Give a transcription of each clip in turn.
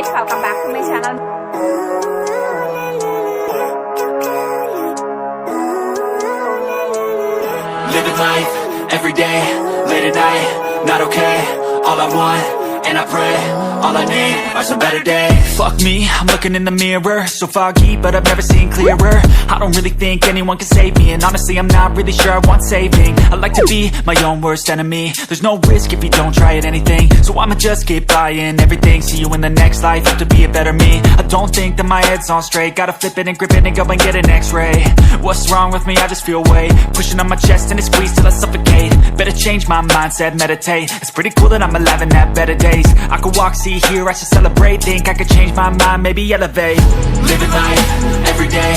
guys, welcome back to my channel. Living life, everyday, late at night, not okay. All I want, and I pray, all I need are some better days. Fuck me, I'm looking in the mirror, so foggy, but I've never seen clearer. I don't really think anyone can save me, and honestly I'm not really sure I want saving. I like to be my own worst enemy. There's no risk if you don't try at anything, so I'ma just keep buying everything. See you in the next life, have to be a better me. I don't think that my head's on straight, gotta flip it and grip it and go and get an x-ray. What's wrong with me? I just feel weight pushing on my chest and it squeezes till I suffocate. Better change my mindset, meditate. It's pretty cool that I'm alive and have better days. I could walk, see, hear, I should celebrate. Think I could change my mind, maybe elevate. Living life, everyday,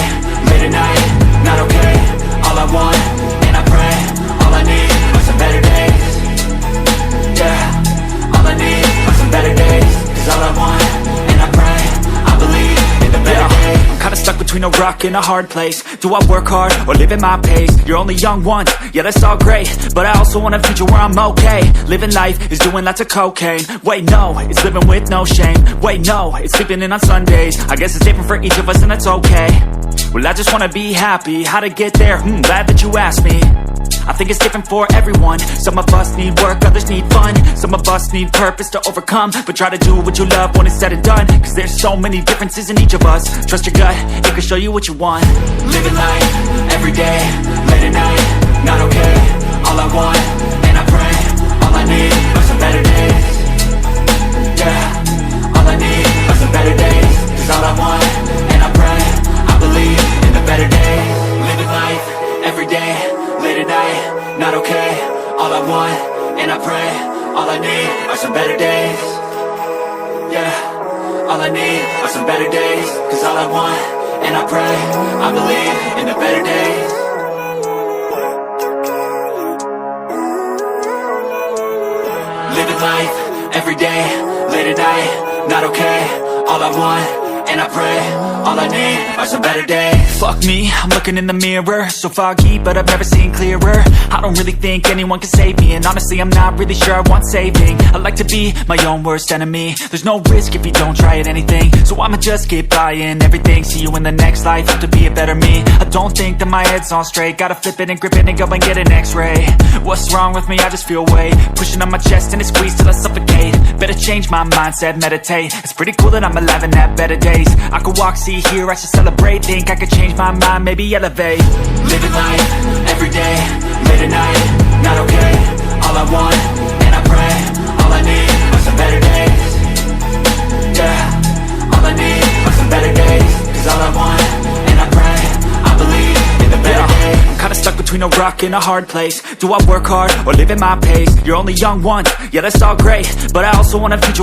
late at night, not okay. All I want, and I pray, all I need are some better days. Yeah, all I need are some better days. Cause all I want, and I pray, I believe in the better days. I'm kinda stuck between a rock and a hard place. Do I work hard or live at my pace? You're only young once, yeah that's all great, but I also want a future where I'm okay. Living life is doing lots of cocaine. Wait no, it's living with no shame. Wait no, it's sleeping in on Sundays. I guess it's different for each of us and that's okay. Well I just wanna be happy, how to get there? Glad that you asked me. I think it's different for everyone. Some of us need work, others need fun. Some of us need purpose to overcome. But try to do what you love when it's said and done, cause there's so many differences in each of us. Trust your gut, it can show you what you want. Living life, everyday, late at night, not okay. All I want, and I pray, all I need are some better days. Yeah, all I need are some better days. Cause all I want, and I pray, I believe in the better days. Living life, everyday, late at night, not okay. All I want, and I pray, all I need are some better days. Yeah, all I need are some better days. Cause all I want, and I pray, I believe in the better days. Living life, everyday, late at night, not okay. All I want, and I pray, all I need are some better days. Fuck me, I'm looking in the mirror, so foggy, but I've never seen clearer. I don't really think anyone can save me, and honestly I'm not really sure I want saving. I like to be my own worst enemy. There's no risk if you don't try at anything, so I'ma just keep buying everything. See you in the next life, have to be a better me. I don't think that my head's on straight, gotta flip it and grip it and go and get an x-ray. What's wrong with me? I just feel weight pushing on my chest and it squeezes till I suffocate. Better change my mindset, meditate. It's pretty cool that I'm alive and have better days. I could walk, see, hear, I should celebrate. Think I could change my mind, maybe elevate. Living life, everyday, late at night, not okay. All I want, and I pray, all I need are some better days. Yeah, all I need are some better days. Cause all I want, and I pray, I believe in the better days. I'm kinda stuck between a rock and a hard place. Do I work hard or live at my pace? You're only young once, yeah that's all great, but I also want a future